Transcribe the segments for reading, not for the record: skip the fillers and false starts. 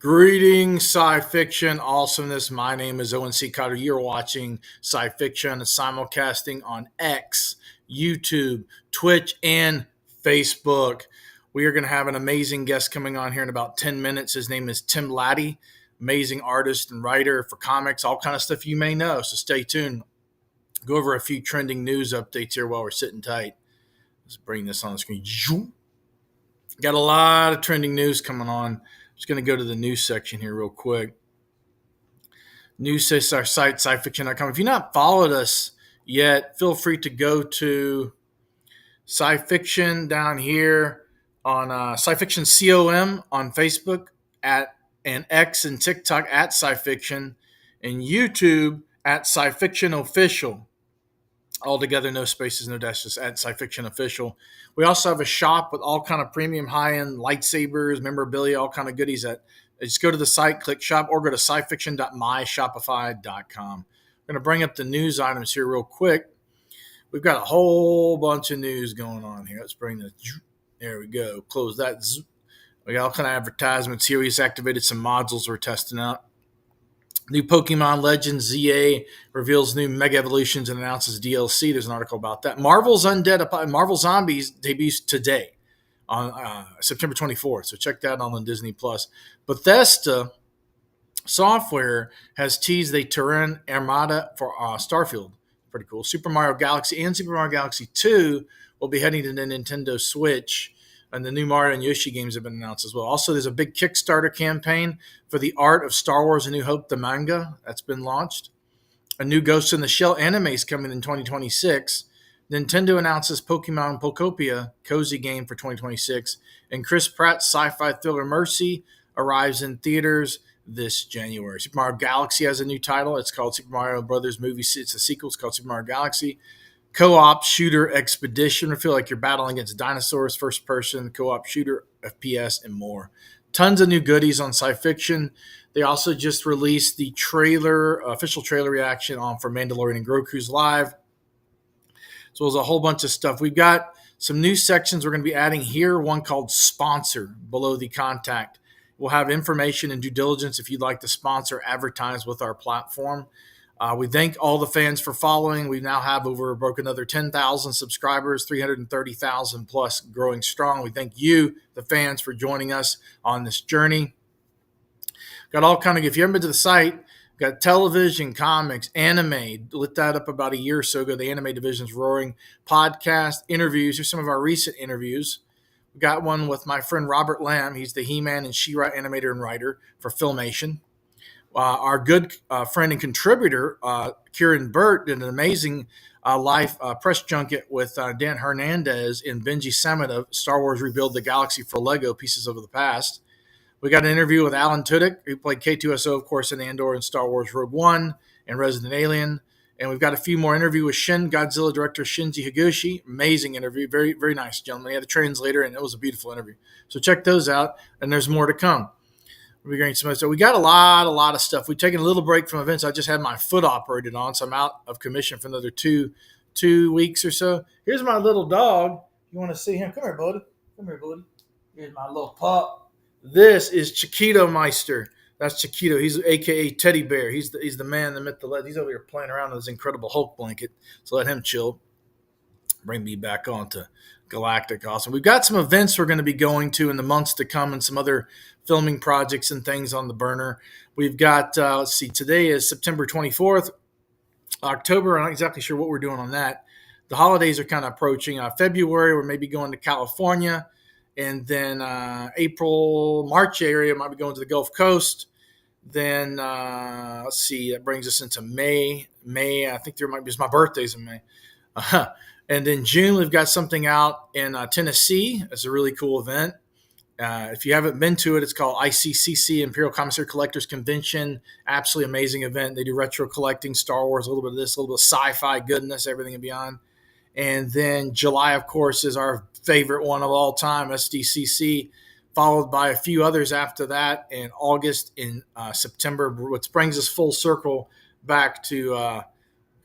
Greetings, sci-fiction awesomeness. My name is Owen C. Cotter. You're watching sci-fiction simulcasting on X, YouTube, Twitch, and Facebook. We are going to have an amazing guest coming on here in about 10 minutes. His name is Tim Lattie, amazing artist and writer for comics, all kind of stuff you may know. So stay tuned. Go over a few trending news updates here while we're sitting tight. Let's bring this on the screen. Got a lot of trending news coming on. Just going to go to the news section here real quick. News says our site, SciFiction.com. If you've not followed us yet, feel free to go to SciFiction down here on SciFiction COM on Facebook and X and TikTok at SciFiction and YouTube at SciFiction Official. All together, no spaces, no dashes, at SciFiction Official. We also have a shop with all kind of premium high-end lightsabers, memorabilia, all kind of goodies. Just go to the site, click shop, or go to scifiction.myshopify.com. We're going to bring up the news items here real quick. We've got a whole bunch of news going on here. Let's bring the, there we go, close that. We got all kind of advertisements here. We just activated some modules we're testing out. New Pokemon Legends ZA reveals new Mega Evolutions and announces DLC. There's an article about that. Marvel Zombies debuts today on September 24th. So check that out on Disney+. Bethesda Software has teased a Terran Armada for Starfield. Pretty cool. Super Mario Galaxy and Super Mario Galaxy 2 will be heading to the Nintendo Switch. And the new Mario and Yoshi games have been announced as well. Also, there's a big Kickstarter campaign for the art of Star Wars A New Hope, the manga. That's been launched. A new Ghost in the Shell anime is coming in 2026. Nintendo announces Pokemon Pokopia cozy game for 2026. And Chris Pratt's sci-fi thriller Mercy arrives in theaters this January. Super Mario Galaxy has a new title. It's called Super Mario Brothers Movie. It's a sequel. It's called Super Mario Galaxy. Co-op shooter expedition. I feel like you're battling against dinosaurs, first person, co-op shooter, FPS, and more. Tons of new goodies on SciFiction. They also just released the official trailer reaction for Mandalorian and Groku's Live. So there's a whole bunch of stuff. We've got some new sections we're going to be adding here. One called Sponsor below the contact. We'll have information and due diligence if you'd like to sponsor, advertise with our platform. We thank all the fans for following. We now have broken another 10,000 subscribers, 330,000 plus, growing strong. We thank you, the fans, for joining us on this journey. Got all kind of, if you haven't been to the site, got television, comics, anime. Lit that up about a year or so ago. The anime division's roaring. Podcast, interviews. Here's some of our recent interviews. We got one with my friend Robert Lamb. He's the He-Man and She-Ra animator and writer for Filmation. Our good friend and contributor, Kieran Burt, did an amazing live press junket with Dan Hernandez and Benji Samit of Star Wars Rebuild the Galaxy for Lego Pieces of the Past. We got an interview with Alan Tudyk, who played K2SO, of course, in Andor and Star Wars Rogue One and Resident Alien. And we've got a few more interviews with Shin Godzilla director Shinji Higuchi. Amazing interview. Very, very nice gentleman. He had a translator, and it was a beautiful interview. So check those out, and there's more to come. We're going to so we got a lot of stuff. We've taken a little break from events. I just had my foot operated on, so I'm out of commission for another two weeks or so. Here's my little dog. You want to see him? Come here, buddy. Come here, buddy. Here's my little pup. This is Chiquito Meister. That's Chiquito. He's AKA Teddy Bear. He's the man, the myth, the legend. He's over here playing around with his incredible Hulk blanket. So let him chill. Bring me back on to Galactic. Awesome. We've got some events we're going to be going to in the months to come and some other filming projects and things on the burner. We've got, today is September 24th. October, I'm not exactly sure what we're doing on that. The holidays are kind of approaching. February, we're maybe going to California. And then March area, might be going to the Gulf Coast. Then, that brings us into May. I think it's my birthday's in May. And then June, we've got something out in Tennessee. It's a really cool event. If you haven't been to it, it's called ICCC, Imperial Commissary Collectors Convention. Absolutely amazing event. They do retro collecting, Star Wars, a little bit of this, a little bit of sci-fi goodness, everything and beyond. And then July, of course, is our favorite one of all time, SDCC, followed by a few others after that, and August and September, which brings us full circle back to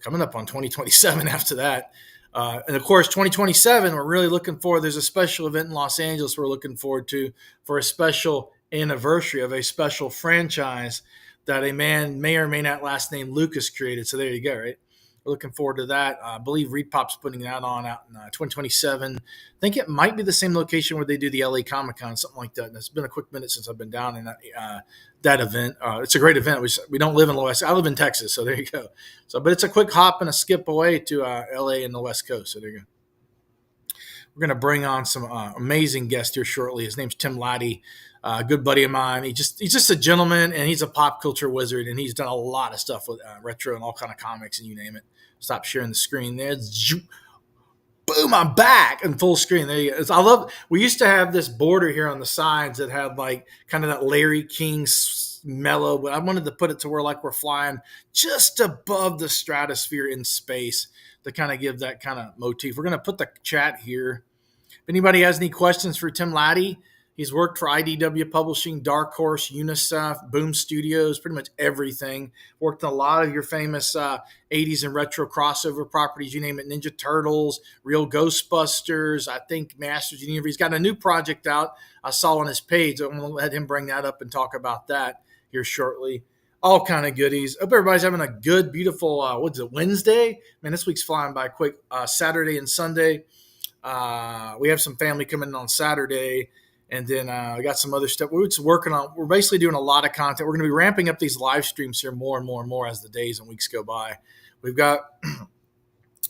coming up on 2027 after that. And of course, 2027, we're really looking forward. There's a special event in Los Angeles we're looking forward to for a special anniversary of a special franchise that a man may or may not last name Lucas created. So there you go, right? We're looking forward to that. I believe Repop's putting that on out in 2027. I think it might be the same location where they do the LA Comic Con, something like that. And it's been a quick minute since I've been down in that event. It's a great event. We don't live in the West. I live in Texas, so there you go. So, but it's a quick hop and a skip away to LA and the West Coast. So there you go. We're going to bring on some amazing guests here shortly. His name's Tim Lattie, a good buddy of mine. He's just a gentleman, and he's a pop culture wizard, and he's done a lot of stuff with retro and all kind of comics, and you name it. Stop sharing the screen there. Boom, I'm back in full screen. There you go. I love. We used to have this border here on the sides that had like kind of that Larry King mellow, but I wanted to put it to where like we're flying just above the stratosphere in space to kind of give that kind of motif. We're going to put the chat here. If anybody has any questions for Tim Lattie, he's worked for IDW Publishing, Dark Horse, UNICEF, Boom Studios, pretty much everything. Worked on a lot of your famous 80s and retro crossover properties, you name it, Ninja Turtles, Real Ghostbusters, I think Masters of the Universe. He's got a new project out I saw on his page. I'm going to let him bring that up and talk about that here shortly. All kind of goodies. Hope everybody's having a good, beautiful, Wednesday? Man, this week's flying by quick. Saturday and Sunday. We have some family coming in on Saturday, and then we got some other stuff we're working on. We're basically doing a lot of content. We're going to be ramping up these live streams here more and more and more as the days and weeks go by. We've got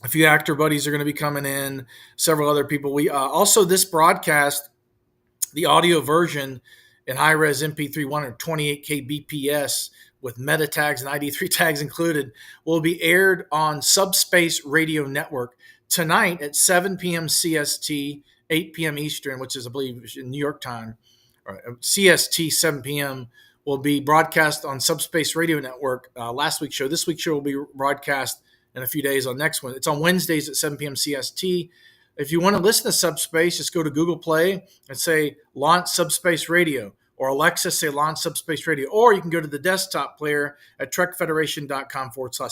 a few actor buddies are going to be coming in, several other people. We also, this broadcast, the audio version in high-res MP3 128K BPS with meta tags and ID3 tags included will be aired on Subspace Radio Network tonight at 7 p.m. CST, 8 p.m. Eastern, which is, I believe, in New York time, or CST 7 p.m. will be broadcast on Subspace Radio Network. Last week's show. This week's show will be broadcast in a few days on next one. It's on Wednesdays at 7 p.m. CST. If you want to listen to Subspace, just go to Google Play and say launch Subspace Radio, or Alexa, say launch Subspace Radio, or you can go to the desktop player at trekfederation.com/,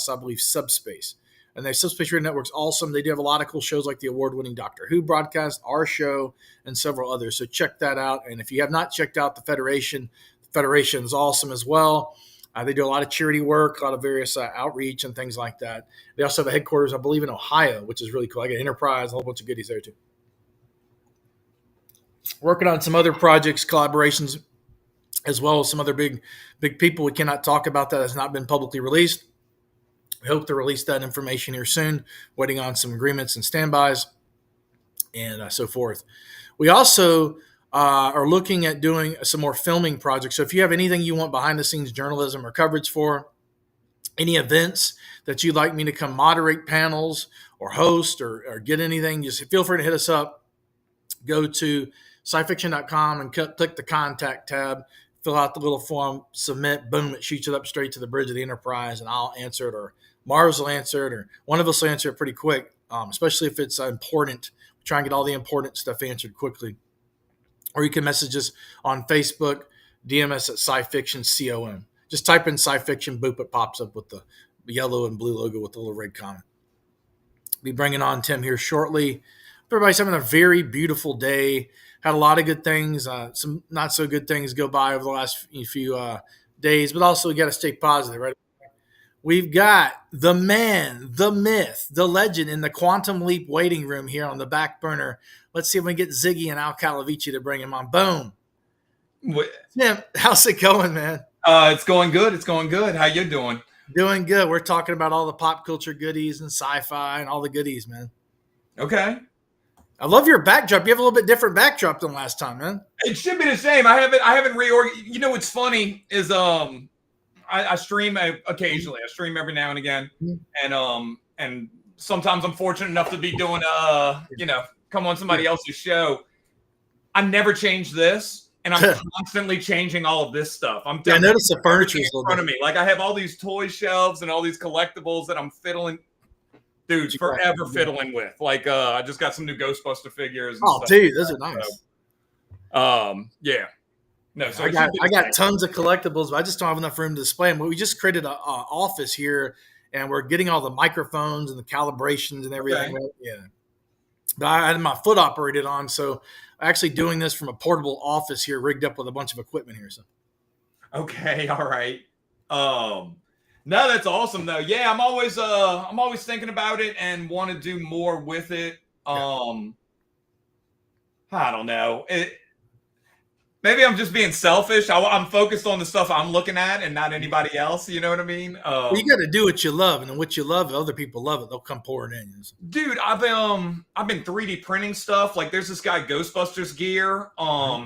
I believe, Subspace. And the Subspace Radio Network's awesome. They do have a lot of cool shows like the award-winning Doctor Who broadcast, our show, and several others. So check that out. And if you have not checked out the Federation is awesome as well. They do a lot of charity work, a lot of various outreach and things like that. They also have a headquarters, I believe, in Ohio, which is really cool. I got Enterprise, a whole bunch of goodies there too. Working on some other projects, collaborations, as well as some other big people. We cannot talk about that. Has not been publicly released. We hope to release that information here soon, waiting on some agreements and standbys and so forth. We also are looking at doing some more filming projects. So if you have anything you want behind-the-scenes journalism or coverage for, any events that you'd like me to come moderate panels or host or get anything, just feel free to hit us up. Go to SciFiction.com and click the Contact tab, fill out the little form, submit, boom, it shoots it up straight to the bridge of the Enterprise, and I'll answer it, or Mars will answer it, or one of us will answer it pretty quick, especially if it's important. We try and get all the important stuff answered quickly. Or you can message us on Facebook, DM us at SciFiction.com. Just type in SciFiction, boop, it pops up with the yellow and blue logo with the little red comment. Be bringing on Tim here shortly. Everybody's having a very beautiful day. Had a lot of good things, some not so good things go by over the last few days, but also we got to stay positive, right? We've got the man, the myth, the legend in the Quantum Leap waiting room here on the back burner. Let's see if we can get Ziggy and Al Calavici to bring him on. Boom. Tim, how's it going, man? It's going good. It's going good. How you doing? Doing good. We're talking about all the pop culture goodies and sci-fi and all the goodies, man. Okay. I love your backdrop. You have a little bit different backdrop than last time, man. It should be the same. I haven't reorganized. You know what's funny is I stream occasionally. I stream every now and again, and sometimes I'm fortunate enough to be doing come on somebody else's show. I never change this, and I'm constantly changing all of this stuff. I noticed the furniture in front of me. Like I have all these toy shelves and all these collectibles that I'm fiddling. Dude, forever fiddling with. Like, I just got some new Ghostbuster figures. And stuff. Dude, those are nice. So, yeah. No, so I got tons of collectibles, but I just don't have enough room to display them. But we just created an office here, and we're getting all the microphones and the calibrations and everything. Okay. Yeah. But I had my foot operated on, so actually doing this from a portable office here, rigged up with a bunch of equipment here. So Okay, all right. Um, no, that's awesome though. Yeah, I'm always thinking about it and want to do more with it. I don't know. Maybe I'm just being selfish. I'm focused on the stuff I'm looking at and not anybody else. You know what I mean? well, you got to do what you love, and then what you love, other people love it. They'll come pouring in. Dude, I've been 3D printing stuff. Like there's this guy Ghostbusters Gear.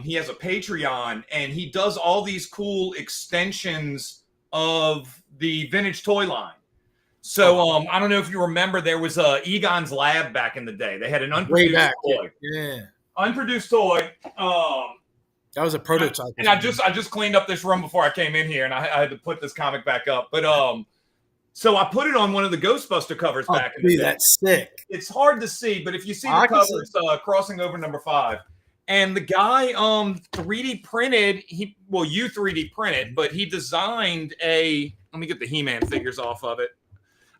He has a Patreon and he does all these cool extensions of the vintage toy line. So I don't know if you remember, there was Egon's Lab back in the day. They had an unproduced toy. Yeah. Unproduced toy. That was a prototype. And I just cleaned up this room before I came in here, and I had to put this comic back up. But so I put it on one of the Ghostbuster covers back in the day. That's sick. It's hard to see, but if you see the cover, it's crossing over number 5. And the guy 3D printed. You 3D printed, but he designed a. Let me get the He-Man figures off of it.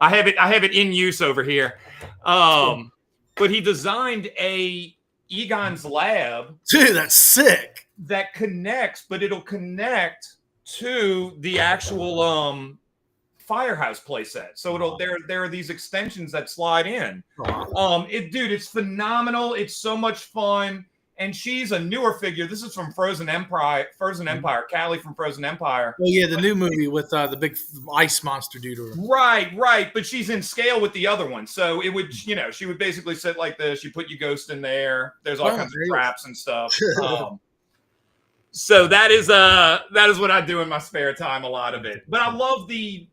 I have it in use over here. But he designed a Egon's Lab. Dude, that's sick. That connects, but it'll connect to the actual Firehouse playset. So there are these extensions that slide in. It's phenomenal. It's so much fun. And she's a newer figure. This is from Frozen Empire. Callie from Frozen Empire. Oh yeah, the new movie with the big ice monster dude. Right. But she's in scale with the other one. So it would, she would basically sit like this. You put your ghost in there. There's all kinds of traps and stuff. So that is what I do in my spare time, a lot of it. But I love the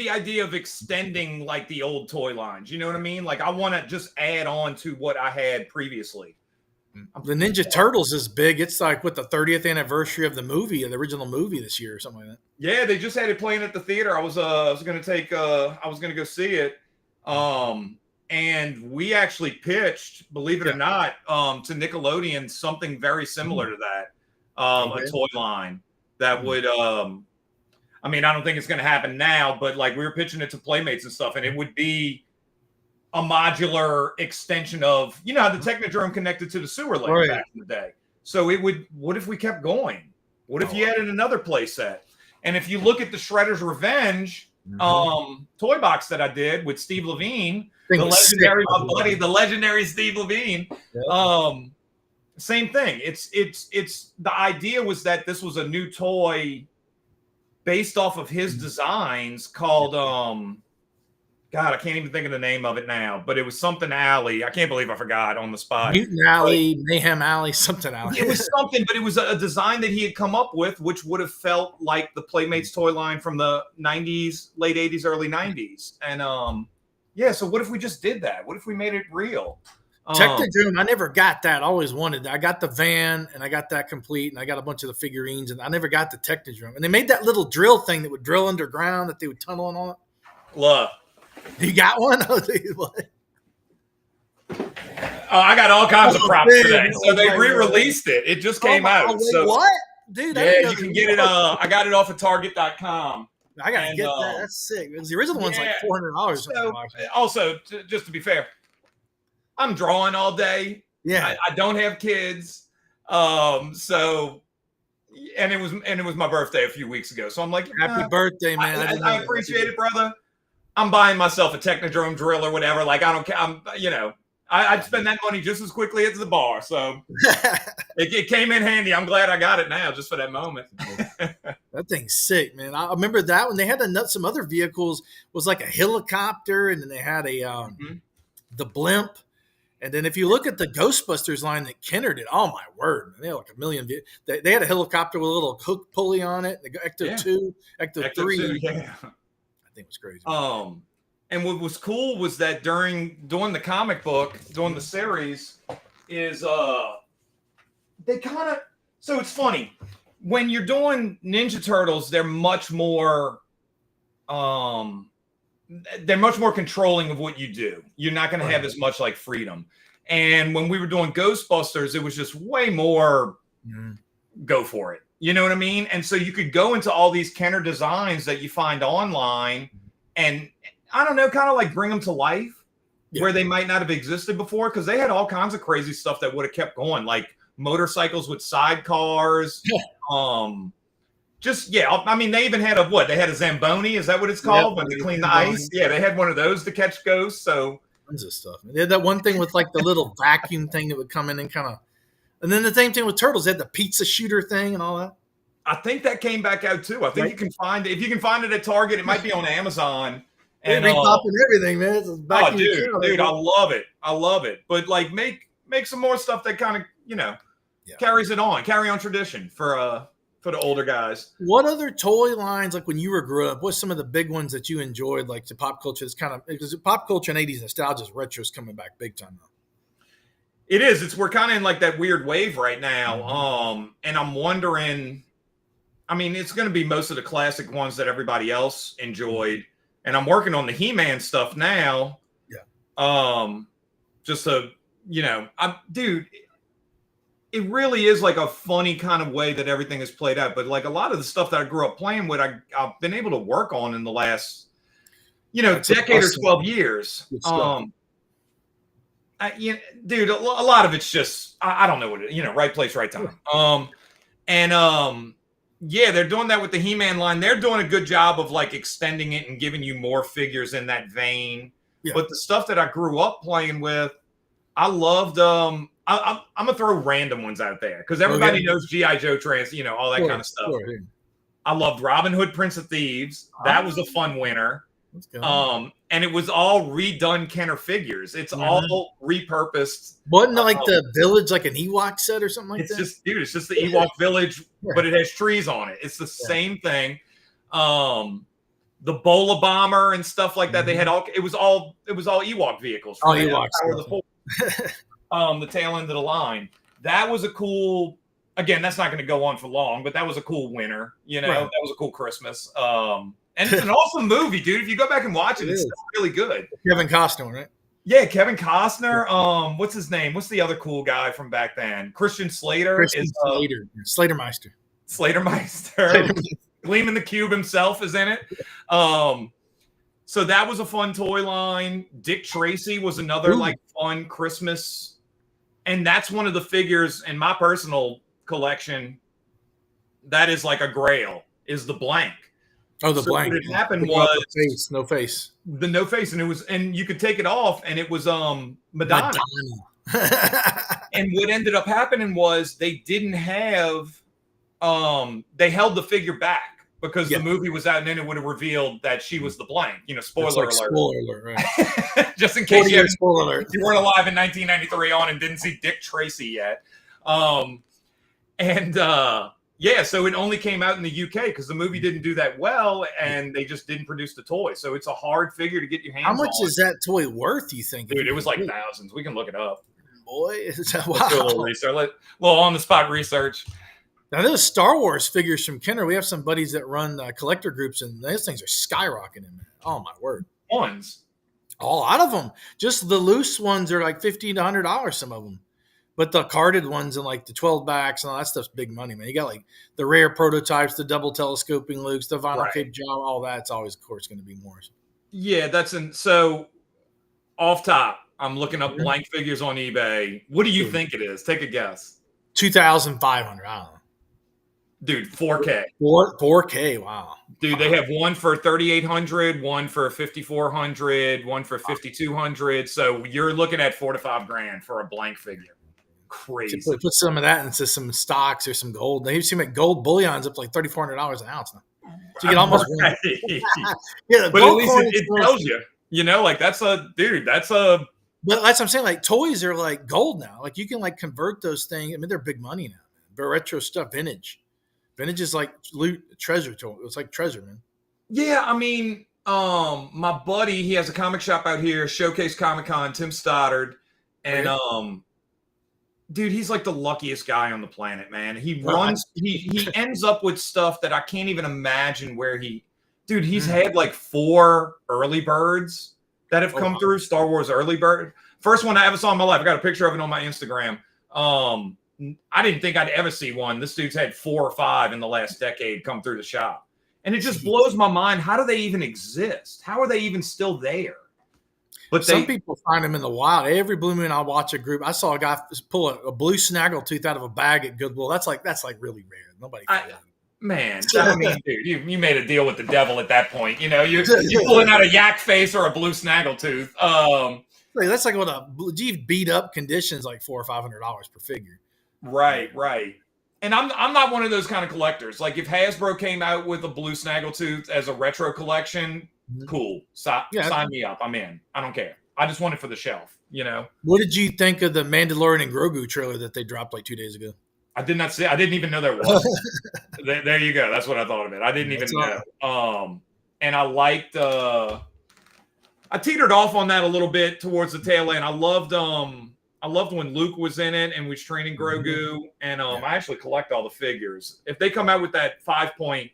idea of extending like the old toy lines. You know what I mean? Like I want to just add on to what I had previously. The Ninja Turtles is big. It's like the 30th anniversary of the movie, the original movie this year or something like that. Yeah, they just had it playing at the theater. I was going to go see it. And we actually pitched, believe it or not, to Nickelodeon something very similar to that. A toy line that would I don't think it's going to happen now, but like we were pitching it to Playmates and stuff, and it would be a modular extension of, how the Technodrome connected to the sewer lane back in the day. So what if we kept going? What if you added another play set? And if you look at the Shredder's Revenge toy box that I did with Steve Levine, the legendary Steve Levine, same thing. It's the idea was that this was a new toy based off of his designs called God, I can't even think of the name of it now, but it was something Alley. I can't believe I forgot on the spot. Mutant Alley, Mayhem Alley, something Alley. It was something, but it was a design that he had come up with, which would have felt like the Playmates toy line from the 90s, late 80s, early 90s. And so what if we just did that? What if we made it real? Technodrome, I never got that. I always wanted that. I got the van and I got that complete, and I got a bunch of the figurines, and I never got the Technodrome. And they made that little drill thing that would drill underground that they would tunnel in on it. Look. You got one? Oh, I got all kinds of props today. So they re-released it. It just came out. So what? Dude, yeah, you can get it. I got it off of Target.com. I got to get that. That's sick. Because the original one's like $400. So, also, just to be fair, I'm drawing all day. Yeah. I don't have kids. So, and it was my birthday a few weeks ago. So I'm like, happy birthday, man. I appreciate it, brother. I'm buying myself a Technodrome drill or whatever. Like, I don't care. I'd spend that money just as quickly as the bar. So it came in handy. I'm glad I got it now just for that moment. That thing's sick, man. I remember that when they had some other vehicles, was like a helicopter, and then they had the blimp. And then if you look at the Ghostbusters line that Kenner did, oh my word, they had like a million. They had a helicopter with a little hook pulley on it. The Ecto 2, Ecto 3. I think it was crazy. And what was cool was that during the comic book, during the series, is they kind of. So it's funny when you're doing Ninja Turtles, they're much more controlling of what you do. You're not going to have as much like freedom. And when we were doing Ghostbusters, it was just way more go for it. You know what I mean? And so you could go into all these Kenner designs that you find online and, I don't know, kind of like bring them to life. where they might not have existed before, because they had all kinds of crazy stuff that would have kept going, like motorcycles with sidecars. I mean, they even had they had a Zamboni. Is that what it's called? When they clean the ice? Yeah, they had one of those to catch ghosts. So tons of stuff. They had that one thing with like the little vacuum thing that would come in and kind of, and then the same thing with Turtles. They had the pizza shooter thing and all that. I think that came back out too. I think you can find it. If you can find it at Target, it might be on Amazon. And repopping everything, man. Dude, I love it. I love it. But like, make some more stuff that kind of carry on tradition for the older guys. What other toy lines, like when you were growing up, what's some of the big ones that you enjoyed, like the pop culture? It's kind of, because pop culture and 80s nostalgia, retro's coming back big time now. It is. We're kind of in like that weird wave right now. And I'm wondering, I mean, it's going to be most of the classic ones that everybody else enjoyed. And I'm working on the He-Man stuff now. Yeah. Just to, dude, it really is like a funny kind of way that everything is played out. But like a lot of the stuff that I grew up playing with, I've been able to work on in the last, decade or 12 years. Dude, a lot of it's just, I don't know what it is, right place, right time. They're doing that with the He-Man line. They're doing a good job of like extending it and giving you more figures in that vein. Yeah. But the stuff that I grew up playing with, I loved, I'm gonna throw random ones out there because everybody knows G.I. Joe all that kind of stuff. Sure. I loved Robin Hood, Prince of Thieves. That was a fun winner. And it was all redone Kenner figures. It's all repurposed. Wasn't like the village like an Ewok set or something like that? It's just the Ewok village, but it has trees on it. It's the same thing. The Bola bomber and stuff like that. They had it was all Ewok vehicles. Ewoks. The tail end of the line. That was a cool. Again, that's not going to go on for long, but that was a cool winter. That was a cool Christmas. And it's an awesome movie, dude. If you go back and watch it, it's still really good. Kevin Costner, right? Yeah, Kevin Costner. What's his name? What's the other cool guy from back then? Christian Slater. Slatermeister. Gleeman the Cube himself is in it. So that was a fun toy line. Dick Tracy was another like fun Christmas. And that's one of the figures in my personal collection that is like a grail, is the blank. Oh, the blank. What had happened was no face. The no face, and you could take it off, and it was Madonna. And what ended up happening was they didn't have they held the figure back because the movie was out, and then it would have revealed that she was the blank. Spoiler alert. Spoiler alert, right? Just in case you weren't alive in 1993 on and didn't see Dick Tracy yet. So it only came out in the UK because the movie didn't do that well, and they just didn't produce the toy. So it's a hard figure to get your hands on. How much is that toy worth, you think? Dude, it was like thousands. We can look it up. Boy, wow. Let's do a little research. Little on-the-spot research. Now, those Star Wars figures from Kenner, we have some buddies that run collector groups, and those things are skyrocketing, man. Oh, my word. Ones. A lot of them. Just the loose ones are like $50 to $100, some of them. But the carded ones and like the 12 backs and all that stuff's big money, man. You got like the rare prototypes, the double telescoping Lukes, the vinyl cape Jawa, all that's always, of course, going to be more. Yeah, so off top, I'm looking up blank figures on eBay. What do you think it is? Take a guess. 2,500. I don't know. Dude, 4K. 4K, wow. Dude, they have one for 3,800, one for 5,400, one for 5,200. So you're looking at $4,000 to $5,000 for a blank figure. Crazy. Put some of that into some stocks or some gold. They seem like gold bullion's up to like $3,400 an ounce now. So you get almost but at least it tells you, like that's a. But that's what I'm saying. Like toys are like gold now. Like you can like convert those things. I mean, they're big money now. But retro stuff, vintage is like loot, treasure. It's like treasure, man. Yeah, I mean, my buddy, he has a comic shop out here, Showcase Comic Con, Tim Stoddard, and dude, he's like the luckiest guy on the planet, man. He runs, he ends up with stuff that I can't even imagine where he's had like 4 early birds that have come through, Star Wars early bird. First one I ever saw in my life. I got a picture of it on my Instagram. I didn't think I'd ever see one. This dude's had 4 or 5 in the last decade come through the shop. And it just blows my mind. How do they even exist? How are they even still there? But some people find them in the wild. Every blue moon, I'll watch a group. I saw a guy pull a blue snaggletooth out of a bag at Goodwill. That's like really rare. Nobody. Man, I mean, dude, you made a deal with the devil at that point. You know, you're pulling out a yak face or a blue snaggletooth. That's like what a beat up conditions, like $400 or $500 per figure. Right. And I'm not one of those kind of collectors. Like if Hasbro came out with a blue snaggletooth as a retro collection, cool. Sign me up. I'm in. I don't care. I just want it for the shelf. You know. What did you think of the Mandalorian and Grogu trailer that they dropped like 2 days ago? I did not see. I didn't even know there was. There you go. That's what I thought of it. I didn't even know. And I liked. I teetered off on that a little bit towards the tail end. I loved when Luke was in it and was training Grogu. And I actually collect all the figures. If they come out with that 5-point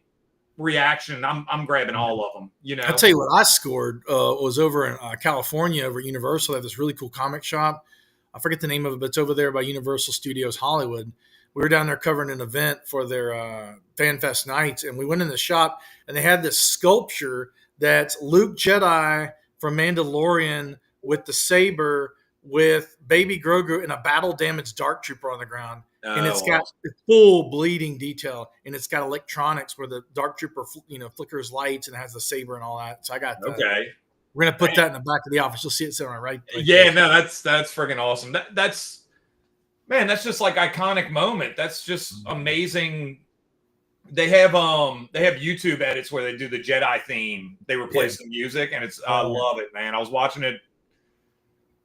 reaction, I'm grabbing all of them. You know. I'll tell you what I scored was over in California over at Universal. They have this really cool comic shop. I forget the name of it, but it's over there by Universal Studios Hollywood. We were down there covering an event for their Fan Fest nights, and we went in the shop, and they had this sculpture that's Luke Jedi from Mandalorian with the saber with baby Grogu and a battle-damaged Dark Trooper on the ground. And it's got full bleeding detail, and it's got electronics where the Dark Trooper, flickers lights and has the saber and all that. So I got that. Okay. We're gonna put that in the back of the office. You'll see it sitting right. Yeah, no, that's freaking awesome. That's just like iconic moment. That's just amazing. They have YouTube edits where they do the Jedi theme. They replace the music, and I love it, man. I was watching it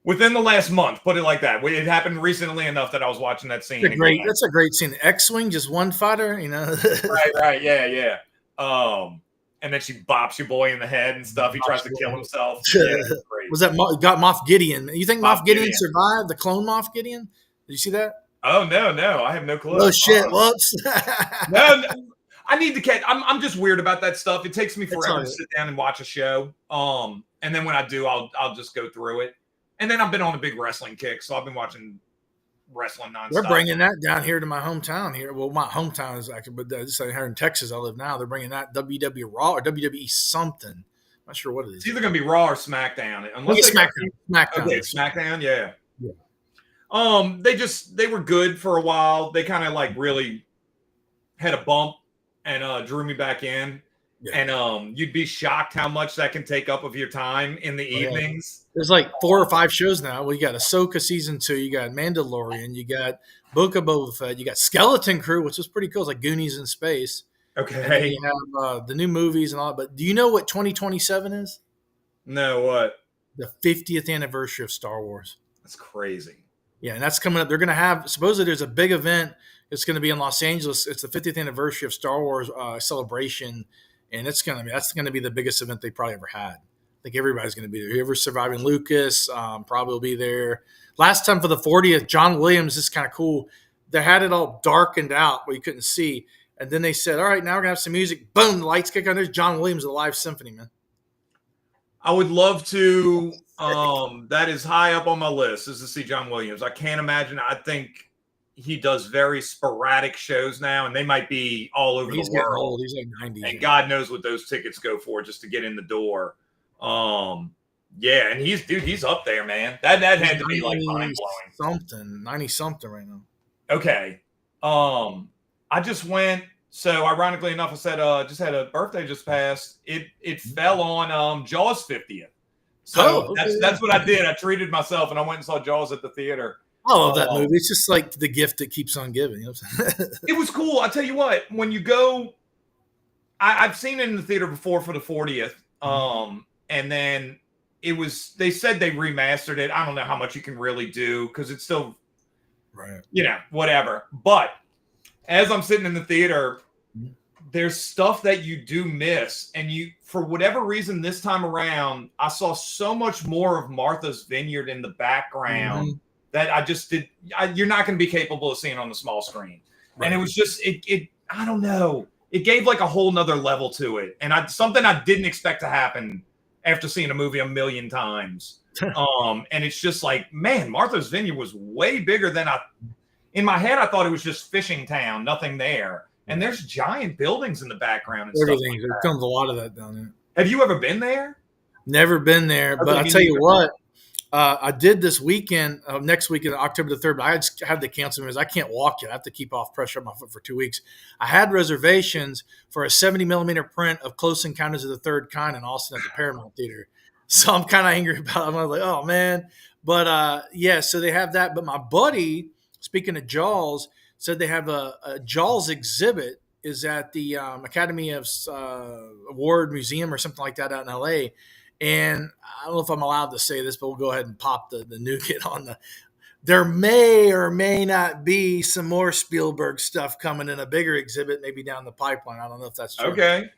within the last month. Put it like that. It happened recently enough that I was watching that scene. That's a great scene. X-wing, just one fighter, Right, yeah. And then she bops your boy in the head and stuff. He tries to kill himself. Yeah, great. Was that got Moff Gideon? You think Moff Gideon survived the clone Moff Gideon? Did you see that? Oh no, I have no clue. Oh shit! Whoops. No, I need to catch. I'm just weird about that stuff. It takes me forever to sit down and watch a show. And then when I do, I'll just go through it. And then I've been on a big wrestling kick, so I've been watching wrestling nonstop. They're bringing that down here to my hometown here. Well, my hometown is actually, but this here in Texas I live now. They're bringing that WWE Raw or WWE something. I'm not sure what it is. It's either going to be Raw or SmackDown. Unless SmackDown. Okay, SmackDown, yeah. They were good for a while. They kind of like really had a bump and drew me back in. Yeah. And you'd be shocked how much that can take up of your time in the evenings. There's like 4 or 5 shows now. Well, you got Ahsoka season 2, you got Mandalorian, you got Book of Boba Fett, you got Skeleton Crew, which is pretty cool. It's like Goonies in space. Okay. And then you have the new movies and all that. But do you know what 2027 is? No, what? The 50th anniversary of Star Wars. That's crazy. Yeah, and that's coming up. They're going to have, supposedly there's a big event. It's going to be in Los Angeles. It's the 50th anniversary of Star Wars celebration. And that's going to be the biggest event they probably ever had. I think everybody's going to be there. Whoever's surviving Lucas probably will be there. Last time for the 40th, John Williams, this is kind of cool. They had it all darkened out where you couldn't see. And then they said, all right, now we're going to have some music. Boom, the lights kick on. There's John Williams, the live symphony, man. I would love to. That is high up on my list is to see John Williams. I can't imagine. I think he does very sporadic shows now, and they might be all over the world. Old. He's like 90. And God knows what those tickets go for just to get in the door. Yeah, and he's up there, man. That had to be like mind blowing. 90 something right now. Okay. I just went. So ironically enough, I said just had a birthday just passed. It fell on Jaws 50th. So that's what I did. I treated myself and I went and saw Jaws at the theater. I love that movie. It's just like the gift that keeps on giving. You know what I'm saying? It was cool. I tell you what, when you go, I've seen it in the theater before for the 40th. And then they said they remastered it. I don't know how much you can really do because it's still, whatever. But as I'm sitting in the theater, there's stuff that you do miss. And for whatever reason, this time around, I saw so much more of Martha's Vineyard in the background that I just you're not going to be capable of seeing on the small screen. Right. And it was just, I don't know. It gave like a whole nother level to it. And something I didn't expect to happen after seeing a movie a million times. And it's just like, man, Martha's Vineyard was way bigger than in my head, I thought it was just fishing town, nothing there. And there's giant buildings in the background and everything. Stuff like there comes a lot of that down there. Have you ever been there? Never been there, but I'll tell you what, I did this weekend, next weekend, October the 3rd, but I just had to cancel because I can't walk yet. I have to keep off pressure on my foot for 2 weeks. I had reservations for a 70 millimeter print of Close Encounters of the Third Kind in Austin at the Paramount Theater. So I'm kind of angry about it. I'm like, oh, man. But, yeah, so they have that. But my buddy, speaking of Jaws, said they have a Jaws exhibit is at the Academy of Award Museum or something like that out in L.A., and I don't know if I'm allowed to say this, but we'll go ahead and pop the nougat on the. There may or may not be some more Spielberg stuff coming in a bigger exhibit, maybe down the pipeline. I don't know if that's true. Okay.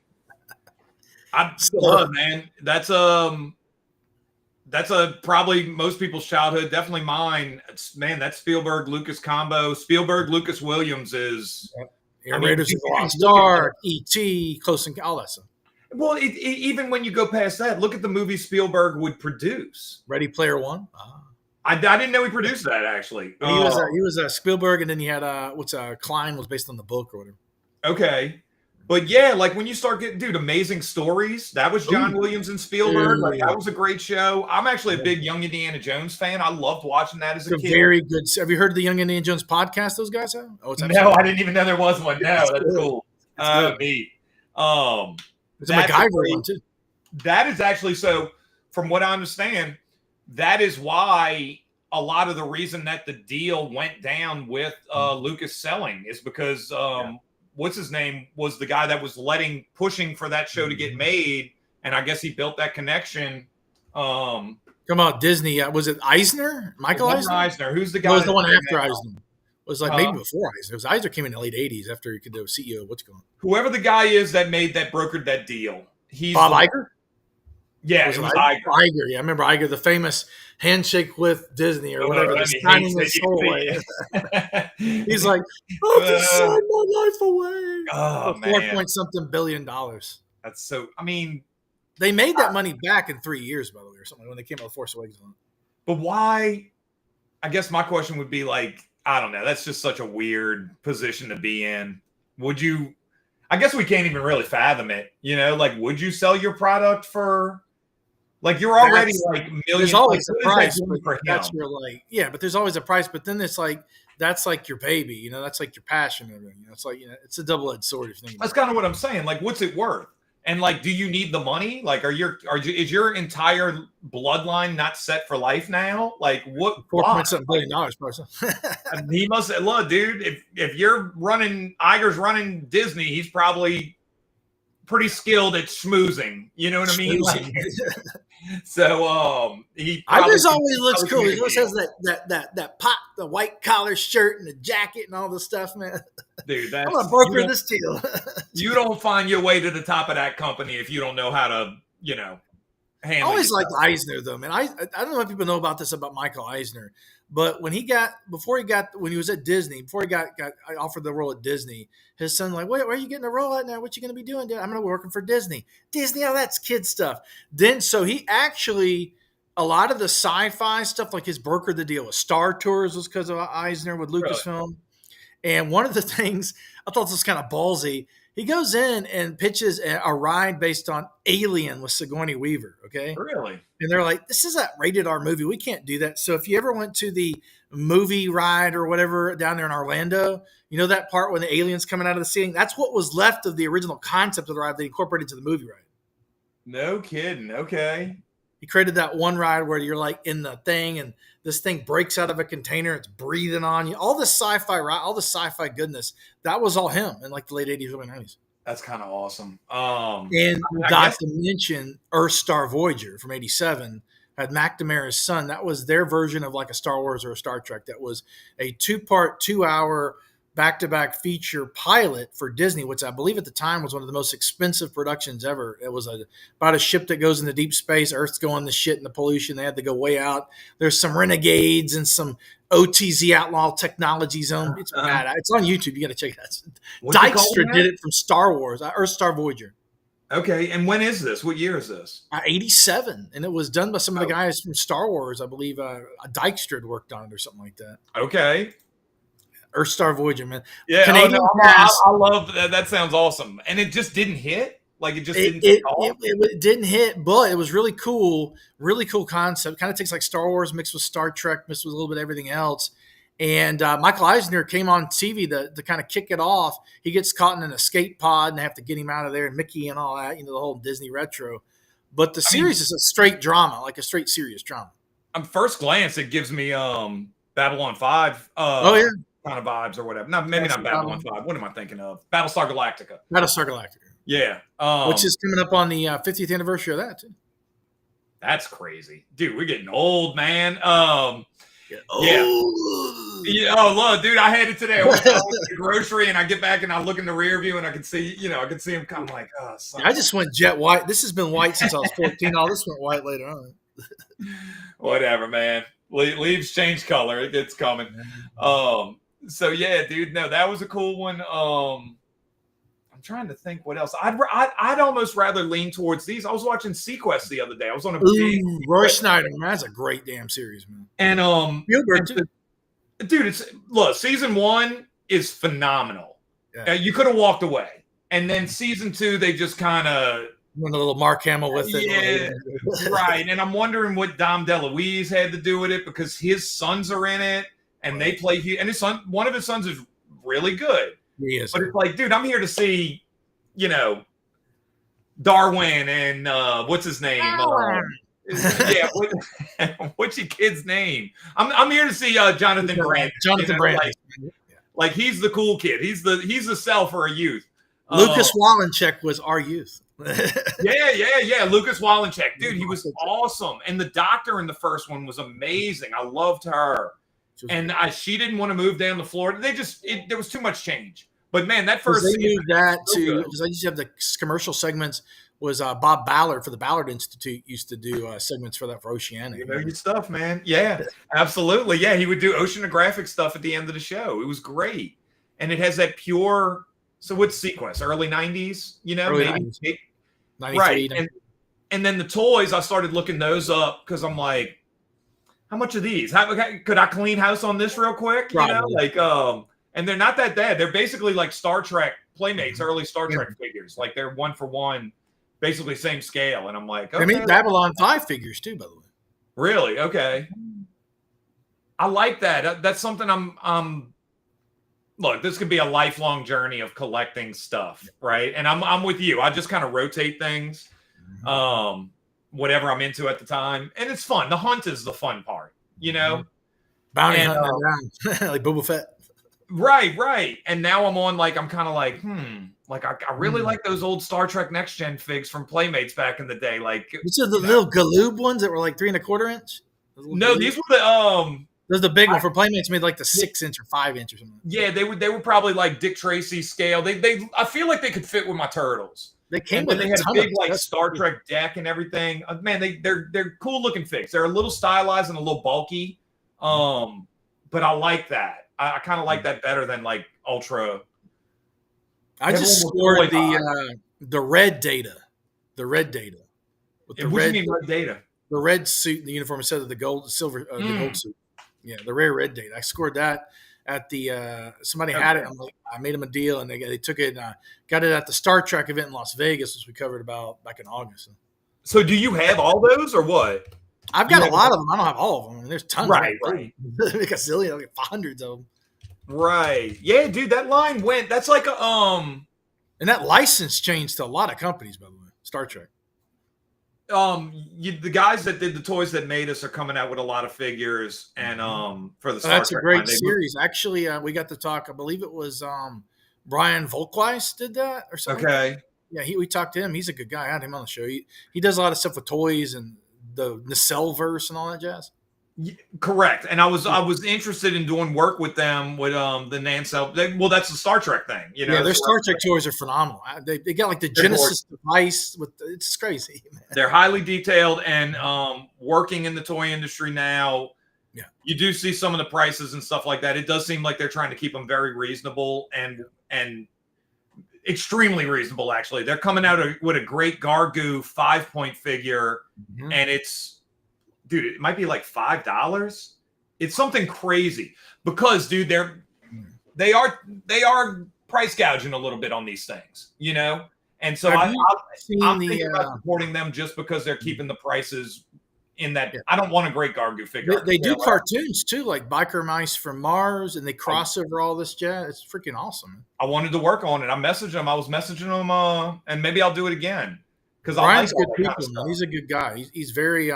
Man. That's probably most people's childhood. Definitely mine. That Spielberg Lucas combo. Spielberg Lucas Williams is. Raiders of the Lost Ark, E.T., Close Encounters, all that stuff. Well, even when you go past that, look at the movie Spielberg would produce. Ready Player One. I didn't know he produced that, actually. He was a Spielberg, and then he had Klein was based on the book or whatever. Okay. But yeah, like when you start getting, Amazing Stories, that was John Williams and Spielberg. Like that was a great show. I'm actually a big Young Indiana Jones fan. I loved watching that as a kid. Very good. Have you heard of the Young Indiana Jones podcast those guys have? No, I didn't even know there was one. No, that's cool. Neat. There's a MacGyver one too. That is actually, so from what I understand, that is why a lot of the reason that the deal went down with Lucas selling is because what's his name was the guy that was pushing for that show to get made, and I guess he built that connection. Come on, Disney. Was it Eisner? Michael Eisner? Who's the guy? It was the one after Eisner. It was like maybe before Eisner. It was Eisner came in the late 80s after he could do CEO. What's going on? Whoever the guy is that brokered that deal. He's Bob Iger? Yeah, it was Iger. Iger. Yeah, I remember Iger, the famous handshake with Disney or whatever. Signing his soul away. He's like, I'll just sign my life away. Oh, for man. 4-point-something billion. That's so, they made that money back in 3 years, by the way, or something, when they came out with Force Awakens on it. But why? I guess my question would be like, I don't know. That's just such a weird position to be in. Would you? I guess we can't even really fathom it. Like, would you sell your product for? Like, you're already millions. There's always a price. But there's always a price. But then it's like that's like your baby. That's like your passion. And everything. It's like it's a double-edged sword. If you think that's kind of what I'm saying. Like, what's it worth? And like, do you need the money? Like, is your entire bloodline not set for life now? Like, what? $4.7 billion, person. He must look, dude. If Iger's running Disney, he's probably pretty skilled at schmoozing. You know what I mean? Like, so he. Iger's always looks cool. He always has that pop, the white collar shirt and the jacket and all this stuff, man. Dude, I'm gonna broker this deal. You don't find your way to the top of that company if you don't know how to, handle. I always liked Eisner though, man. I don't know if people know about this about Michael Eisner, but when he was at Disney, before he got offered the role at Disney, his son like, where are you getting a role at now? What you gonna be doing? I'm gonna be working for Disney. Oh, that's kid stuff. Then so he actually. A lot of the sci-fi stuff, like his brokered the deal with Star Tours, was because of Eisner with Lucasfilm. Really? And one of the things I thought this was kind of ballsy, he goes in and pitches a ride based on Alien with Sigourney Weaver. Okay, really? And they're like, "This is a rated R movie. We can't do that." So if you ever went to the movie ride or whatever down there in Orlando, that part when the aliens coming out of the ceiling, that's what was left of the original concept of the ride they incorporated into the movie ride. No kidding. Okay. He created that one ride where you're like in the thing and this thing breaks out of a container. It's breathing on you. All this sci-fi goodness, that was all him in like the late 80s, early 90s. That's kind of awesome. And not to mention Earth Star Voyager from 87 had McNamara's son. That was their version of like a Star Wars or a Star Trek. That was a 2-part, 2-hour back-to-back feature pilot for Disney, which I believe at the time was one of the most expensive productions ever. It was about a ship that goes into deep space. Earth's going to shit in the pollution. They had to go way out. There's some renegades and some OTZ Outlaw Technology Zone. It's bad. It's on YouTube. You got to check it out. Dykstra did it from Star Wars, Earth Star Voyager. Okay, and when is this? What year is this? 87, and it was done by some of the guys from Star Wars. I believe Dykstra worked on it or something like that. Okay. Earth Star Voyager, man. Yeah, I love that. That sounds awesome. And it just didn't hit? Like it just didn't take off. It didn't hit, but it was really cool concept. Kind of takes like Star Wars mixed with Star Trek, mixed with a little bit of everything else. And Michael Eisner came on TV to kind of kick it off. He gets caught in an escape pod and they have to get him out of there, and Mickey and all that, the whole Disney retro. But the series is a straight drama, like a straight serious drama. On first glance, it gives me Babylon 5 kind of vibes or whatever. No, maybe not Babylon 5. What am I thinking of? Battlestar Galactica. Battlestar Galactica. Yeah. Which is coming up on the 50th anniversary of that, too. That's crazy. Dude, we're getting old, man. Yeah. Oh, look, dude, I had it today. I went to the grocery and I get back and I look in the rear view and I can see him come like, oh, son. I just went jet white. This has been white since I was 14. All this went white later on. Whatever, man. Leaves change color. It gets coming. So yeah, dude, no, that was a cool one. I'm trying to think what else. I'd almost rather lean towards these. I was watching Sequest the other day. I was on a big Roy Schneider, man. That's a great damn series, man. And Spielberg too. Dude, season 1 is phenomenal. Yeah. You could have walked away. And then season 2, they just kind of went a little Mark Hamill with it. Yeah, right. And I'm wondering what Dom DeLuise had to do with it, because his sons are in it and they play. And his son, one of his sons is really good. He is. But it's like, dude, I'm here to see, Darwin and what's his name? What's your kid's name? I'm here to see Jonathan Brandis. Jonathan Brandis. Like he's the cool kid. He's the cell for a youth. Lucas Wallencheck was our youth. Yeah. Lucas Wallencheck, dude, he was awesome. And the doctor in the first one was amazing. I loved her. And she didn't want to move down to Florida. There was too much change. But man, that first they moved that to, because I used to have the commercial segments. Was Bob Ballard for the Ballard Institute used to do segments for that for Oceanic. You know your stuff, man. Yeah, absolutely. Yeah, he would do oceanographic stuff at the end of the show. It was great, and it has that pure. So what's Sequest? Early 90s, Early maybe 90s. Right. And then the toys, I started looking those up because I'm like, how much are these? Could I clean house on this real quick? And they're not that bad. They're basically like Star Trek Playmates, early Star Trek figures. Like they're 1-for-1. Basically same scale, and I'm like, okay. I mean, Babylon 5 figures too, by the way. Really? Okay. I like that. That's something I'm. Look, this could be a lifelong journey of collecting stuff, right? And I'm with you. I just kind of rotate things, whatever I'm into at the time, and it's fun. The hunt is the fun part, Bounty hunting like Boba Fett. Right. And now I'm kind of like, I really like those old Star Trek Next Gen figs from Playmates back in the day. Like, these are the little Galoob ones that were like 3 1/4 inch. No, these were the Those are the big one for Playmates. Made like the 6 inch or 5 inch or something. Yeah, they were probably like Dick Tracy scale. I feel like they could fit with my turters. They came with they had a big like Star Trek deck and everything. Man, they're cool looking figs. They're a little stylized and a little bulky, but I like that. I kind of like that better than like Ultra. I just scored the red data. The red data. What do you mean red data? The red suit and the uniform instead of the gold, silver, the gold suit. Yeah, the rare red data. I scored that at the somebody had it. I made them a deal, and they took it. Got it at the Star Trek event in Las Vegas, which we covered about back in August. So, do you have all those, or what? I've got a lot of them. I don't have all of them. I mean, there's tons. Right. Like a zillion, like hundreds of them. Right. Yeah, dude, that line went. That's like a And that license changed to a lot of companies, by the way. Star Trek. The guys that did the toys that made us are coming out with a lot of figures, and for the Star that's Trek a great line, series. Actually, we got to talk. I believe it was Brian Volkweis did that or something. Okay. Yeah, we talked to him. He's a good guy. I had him on the show. He does a lot of stuff with toys and the Nacelle-verse and all that jazz. Correct. And I was interested in doing work with them with the Nancel. Well, that's the Star Trek thing, Yeah, their Star Trek toys are phenomenal. They got like the Genesis device it's crazy, man. They're highly detailed and working in the toy industry now. Yeah, you do see some of the prices and stuff like that. It does seem like they're trying to keep them very reasonable and extremely reasonable. Actually, they're coming out with a great Gargoo 5-point figure, and it's. Dude, it might be like $5. It's something crazy because, dude, they are price gouging a little bit on these things, And so Have I'm thinking about supporting them just because they're keeping the prices in that. Yeah. I don't want a great Gargoo figure. They do cartoons too, like Biker Mice from Mars, and they cross over all this jazz. It's freaking awesome. I wanted to work on it. I messaged him. I was messaging him, and maybe I'll do it again because Brian's good people. He's a good guy. He's very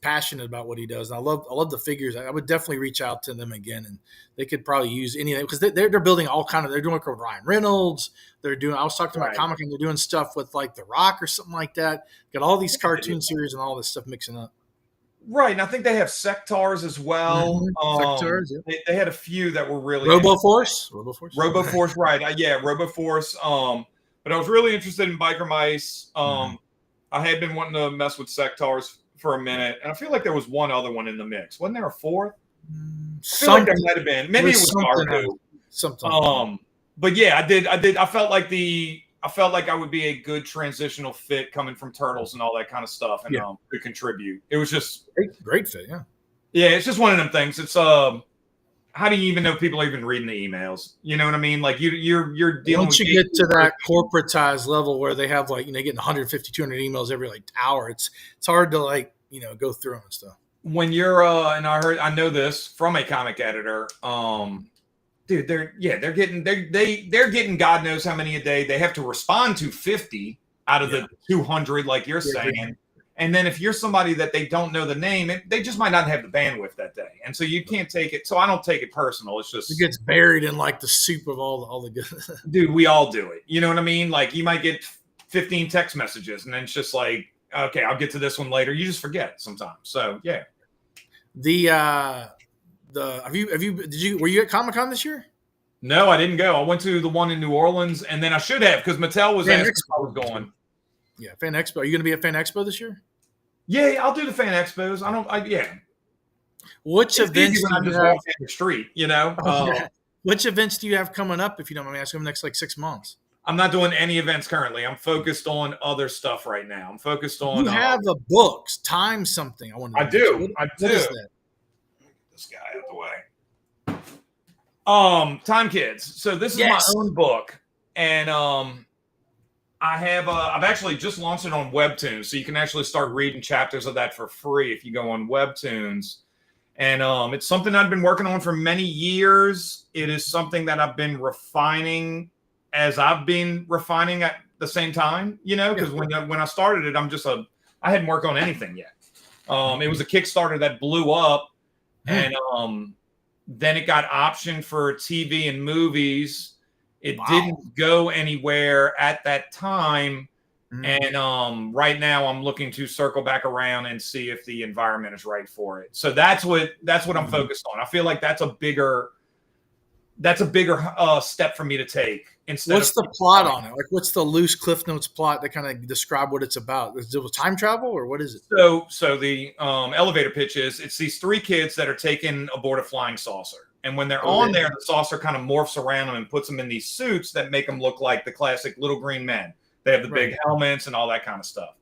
passionate about what he does. And I love the figures. I would definitely reach out to them again, and they could probably use any of them because they're building all kind of. They're doing work with Ryan Reynolds. They're doing. I was talking about comic, and they're doing stuff with like The Rock or something like that. Got all these cartoon series and all this stuff mixing up. Right, and I think they have Sectars as well. Sectars, yeah. They had a few that were really RoboForce, right? Yeah, RoboForce. But I was really interested in Biker Mice. I had been wanting to mess with Sectars for a minute, and I feel like there was one other one in the mix. Wasn't there a fourth? I feel like there might have been. Maybe it was Gargoo. Something. But yeah, I did. I felt like I would be a good transitional fit coming from Turtles and all that kind of stuff, and could contribute. It was just great fit, yeah. Yeah, it's just one of them things. It's how do you even know people are even reading the emails? You know what I mean? Like you're dealing. Once you get to that corporatized level where they have like getting 150, 200 emails every like hour, it's hard to go through them and stuff. When you're and I know this from a comic editor. Dude, they're getting God knows how many a day. They have to respond to 50 out of the 200, like you're saying. And then if you're somebody that they don't know the name, they just might not have the bandwidth that day, and so you can't take it. So I don't take it personal. It's just it gets buried in like the soup of all the good. Dude, we all do it. You know what I mean? Like you might get 15 text messages, and then it's just like, okay, I'll get to this one later. You just forget sometimes. So yeah. Were you at Comic-Con this year? No, I didn't go. I went to the one in New Orleans, and then I should have because Mattel was asking if I was going. Yeah, Fan Expo. Are you going to be at Fan Expo this year? Yeah, I'll do the Fan Expos. Which events when I just walk down the street, Which events do you have coming up, if you don't mind me asking, next like 6 months? I'm not doing any events currently. I'm focused on other stuff right now. I'm focused on. You have the books. Time something. I do. What is that? Get this guy out of the way. Time Kids. So this is my own book, and I've actually just launched it on Webtoons, so you can actually start reading chapters of that for free if you go on Webtoons. And it's something I've been working on for many years. It is something that I've been refining as I've been refining at the same time, because when I started it, I hadn't worked on anything yet. It was a Kickstarter that blew up, and then it got optioned for TV and movies. It didn't go anywhere at that time. And right now I'm looking to circle back around and see if the environment is right for it. So that's what I'm focused on. I feel like that's a bigger step for me to take. What's the plot on it? Like, what's the loose Cliff Notes plot that kind of describe what it's about? Is it time travel or what is it? So the elevator pitch is it's these three kids that are taken aboard a flying saucer. And when they're on there, the saucer kind of morphs around them and puts them in these suits that make them look like the classic Little Green Men. They have the big helmets and all that kind of stuff.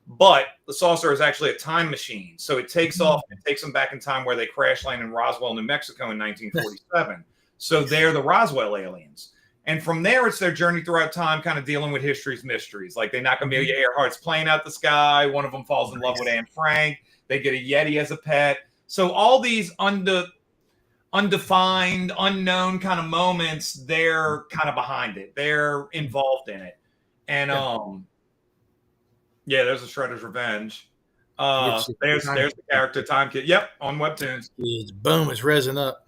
But the saucer is actually a time machine. So it takes off and takes them back in time where they crash land in Roswell, New Mexico in 1947. So they're the Roswell aliens. And from there, it's their journey throughout time, kind of dealing with history's mysteries. Like they knock Amelia Earhart's plane out the sky. One of them falls in love with Anne Frank. They get a Yeti as a pet. So all these undefined, unknown kind of moments, they're kind of behind it. They're involved in it. And there's a Shredder's Revenge. There's the character Time Kid. Yep, on Webtoons. Boom, it's resin up.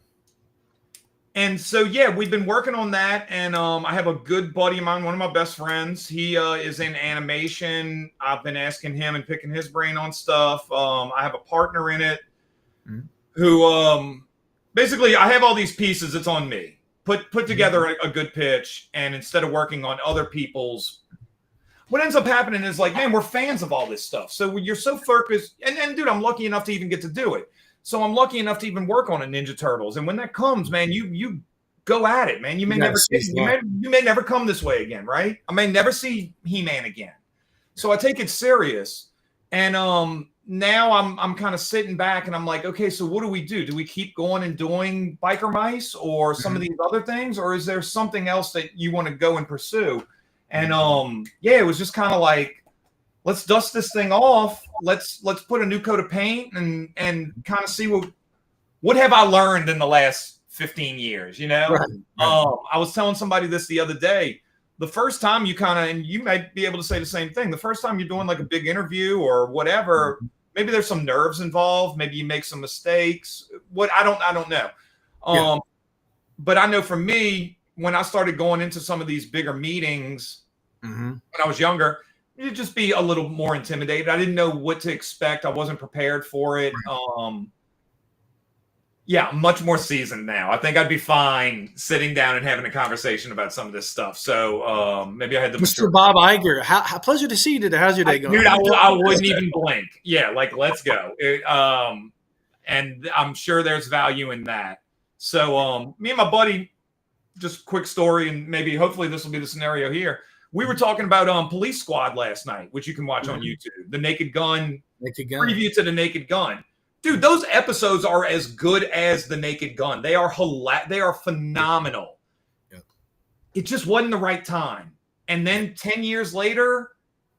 And so we've been working on that. And I have a good buddy of mine, one of my best friends. He is in animation. I've been asking him and picking his brain on stuff. I have a partner in it who basically I have all these pieces. It's on me. Put together a good pitch, and instead of working on other people's, what ends up happening is like, man, we're fans of all this stuff. So when you're so focused, and dude, I'm lucky enough to even get to do it. So I'm lucky enough to even work on a Ninja Turtles. And when that comes, man, you go at it, man. You may never come this way again, right? I may never see He-Man again. So I take it serious. And now I'm kind of sitting back and I'm like, okay, so what do we do? Do we keep going and doing Biker Mice or some of these other things? Or is there something else that you want to go and pursue? And yeah, it was just kind of like, let's dust this thing off. Let's put a new coat of paint and kind of see what have I learned in the last 15 years, you know? Right. I was telling somebody this the other day. The first time you kind of, and you might be able to say the same thing, the first time you're doing like a big interview or whatever, maybe there's some nerves involved. Maybe you make some mistakes. I don't know. But I know for me, when I started going into some of these bigger meetings when I was younger, you'd just be a little more intimidated. I didn't know what to expect. I wasn't prepared for it. Yeah, much more seasoned now. I think I'd be fine sitting down and having a conversation about some of this stuff. So maybe I had the Mr. Bob Iger. How pleasure to see you today. How's your day going? Dude, I wouldn't even blink. Yeah, like let's go. And I'm sure there's value in that. So me and my buddy, just quick story, and maybe hopefully this will be the scenario here. We were talking about Police Squad last night, which you can watch on YouTube. The Naked Gun preview to The Naked Gun. Dude, those episodes are as good as The Naked Gun. They are they are phenomenal. Yeah. It just wasn't the right time. And then 10 years later,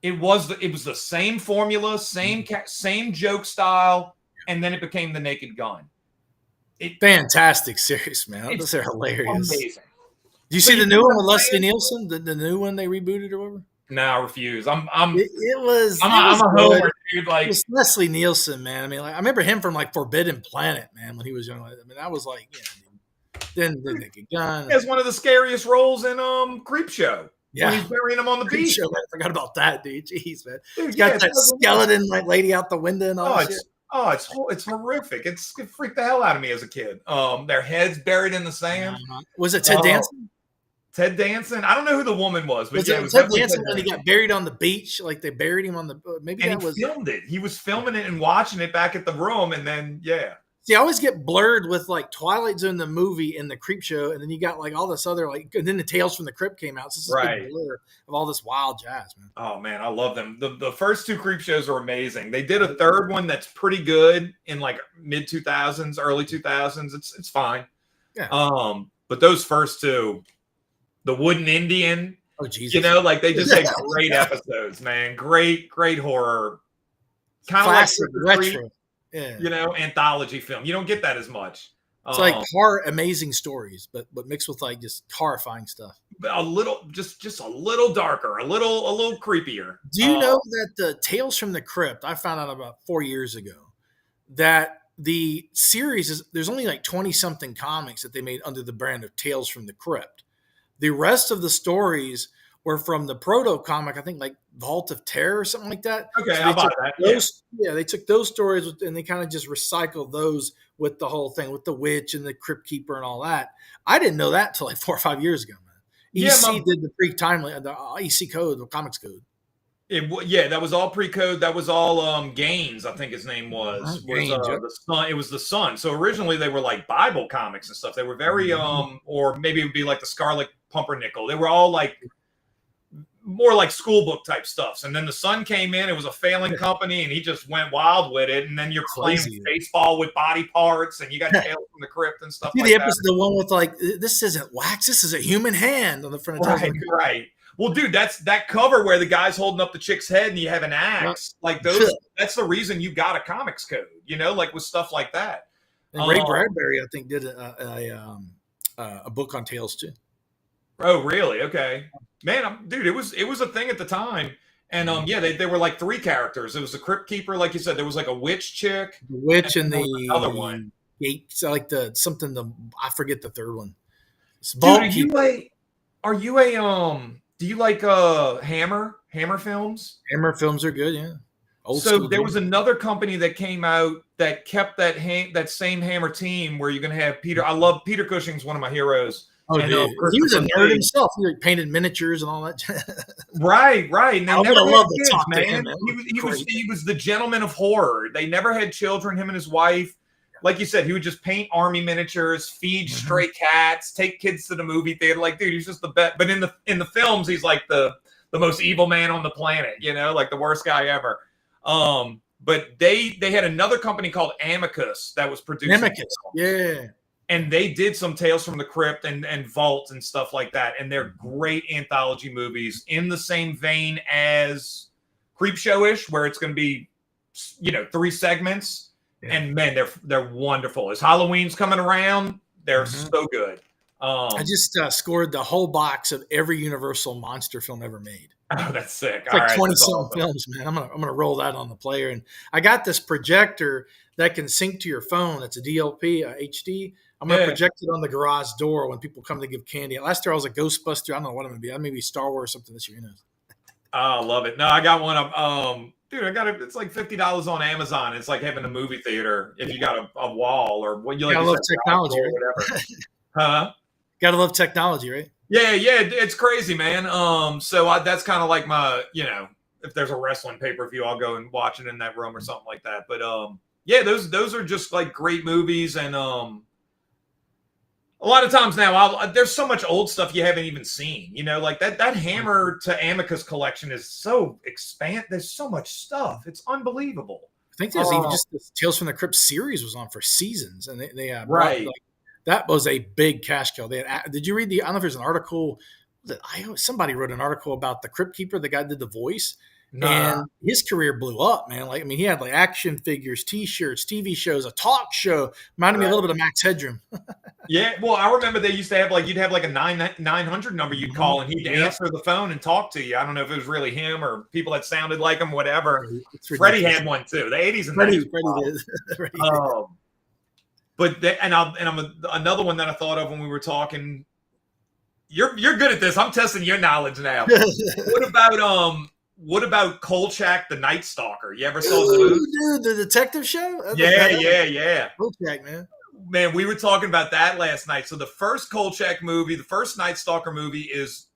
it was the same formula, same joke style, and then it became The Naked Gun. Fantastic series, man. Those are hilarious. Amazing. Do you see the new one with Leslie Nielsen? The new one they rebooted or whatever? No, I refuse. I'm a homer, dude. Like, it was Leslie Nielsen, man. I mean, like, I remember him from like Forbidden Planet, man, when he was young. I mean, that was like, then The Naked Gun. He has one of the scariest roles in Creepshow. Yeah, when he's burying him on the beach. Show, I forgot about that, dude. Jeez, man. He's got that skeleton like lady out the window and all that shit. Oh, it's horrific. It freaked the hell out of me as a kid. Their heads buried in the sand. Was it Ted Danson? Ted Danson? I don't know who the woman was, but it was Ted Danson when he got buried on the beach. Like they buried him on the maybe and that was. He filmed it. He was filming it and watching it back at the room, and then See, I always get blurred with like Twilight Zone, the movie, and the Creepshow, and then you got like all this other like, and then the Tales from the Crypt came out. So it's a big blur of all this wild jazz, man. Oh man, I love them. The first two Creepshows are amazing. They did a third one that's pretty good in like mid 2000s, early 2000s. It's fine. Yeah. But those first two, the Wooden Indian. Oh Jesus. You know, like they just had great episodes, man. Great horror. Kind of like retro. Yeah. You know, anthology film. You don't get that as much. It's like horror, amazing stories, but mixed with like just horrifying stuff. A little, just a little darker, a little creepier. Do you know that the Tales from the Crypt? I found out about 4 years ago that the series is there's only like 20 something comics that they made under the brand of Tales from the Crypt. The rest of the stories were from the proto comic, I think like Vault of Terror or something like that. Okay, so how about that? They took those stories and they kind of just recycled those with the whole thing, with the witch and the Crypt Keeper and all that. I didn't know that until like 4 or 5 years ago, man. EC did the pre-timely, the EC code, the comics code. That was all pre-code. That was all Gaines, I think his name was. The Sun. It was the Sun. So originally they were like Bible comics and stuff. They were very or maybe it would be like the Scarlet Pumpernickel. They were all like more like school book type stuff. And then the Sun came in. It was a failing company, and he just went wild with it. And then you're playing baseball with body parts, and you got Tales from the Crypt and stuff. The episode, the one with like, this isn't wax. This is a human hand on the front of Tales. Right. Well, dude, that's that cover where the guy's holding up the chick's head and you have an axe. Like those. That's the reason you got a comics code. You know, like with stuff like that. And Ray Bradbury, I think, did a book on Tales too. Oh, really? Okay, man, dude, it was a thing at the time, and they were like 3 characters. It was the Crypt Keeper, like you said. There was like a witch chick, the witch, and the other one. So like I forget the third one. Dude, are you a do you like Hammer films? Hammer films are good, yeah. So there was another company that came out that kept that same Hammer team where you're gonna have Peter. I love Peter Cushing's one of my heroes. Oh, and, he was a nerd himself. He painted miniatures and all that. Right. And I would love to talk to him. He was the gentleman of horror. They never had children. Him and his wife, like you said, he would just paint army miniatures, feed stray cats, take kids to the movie theater. Like, dude, he's just the best. But in the films, he's like the most evil man on the planet. You know, like the worst guy ever. But they had another company called Amicus that was producing. Amicus, yeah. And they did some Tales from the Crypt and Vault and stuff like that. And they're great anthology movies in the same vein as Creepshow-ish, where it's going to be, 3 segments. Yeah. And man, they're wonderful. As Halloween's coming around, they're so good. I just scored the whole box of every Universal monster film ever made. Oh, that's sick. It's like 20-something films, man. I'm gonna roll that on the player. And I got this projector that can sync to your phone. It's a DLP, HD. I'm going to project it on the garage door when people come to give candy. Last year I was a Ghostbuster. I don't know what I'm going to be. I may be Star Wars or something this year. Oh, I love it. No, I got one of dude, I got it. It's like $50 on Amazon. It's like having a movie theater if you got a wall or what you like. I love technology, or whatever. Huh? Gotta love technology, right? Yeah, it's crazy, man. So that's kind of like my, if there's a wrestling pay-per-view, I'll go and watch it in that room or something like that. But those are just like great movies. And a lot of times now, there's so much old stuff you haven't even seen. Like that Hammer to Amicus collection is so There's so much stuff. It's unbelievable. I think there's even just the Tales from the Crypt series was on for seasons, and they right. That was a big cash cow. Did you read I don't know if there's an article that somebody wrote an article about the Crypt Keeper. The guy did the voice. And his career blew up, man. He had like action figures, T-shirts, TV shows, a talk show. Reminded me a little bit of Max Headroom. Yeah, well, I remember they used to have you'd have like a 900 number you'd call, and he'd answer the phone and talk to you. I don't know if it was really him or people that sounded like him, whatever. Freddie had one too. The 80s and 90s. Freddie did. But another one that I thought of when we were talking. You're good at this. I'm testing your knowledge now. What about Kolchak the Night Stalker? You ever saw those? Dude, the detective show? Yeah. Kolchak, man. Man, we were talking about that last night. So the first Kolchak movie, the first Night Stalker movie is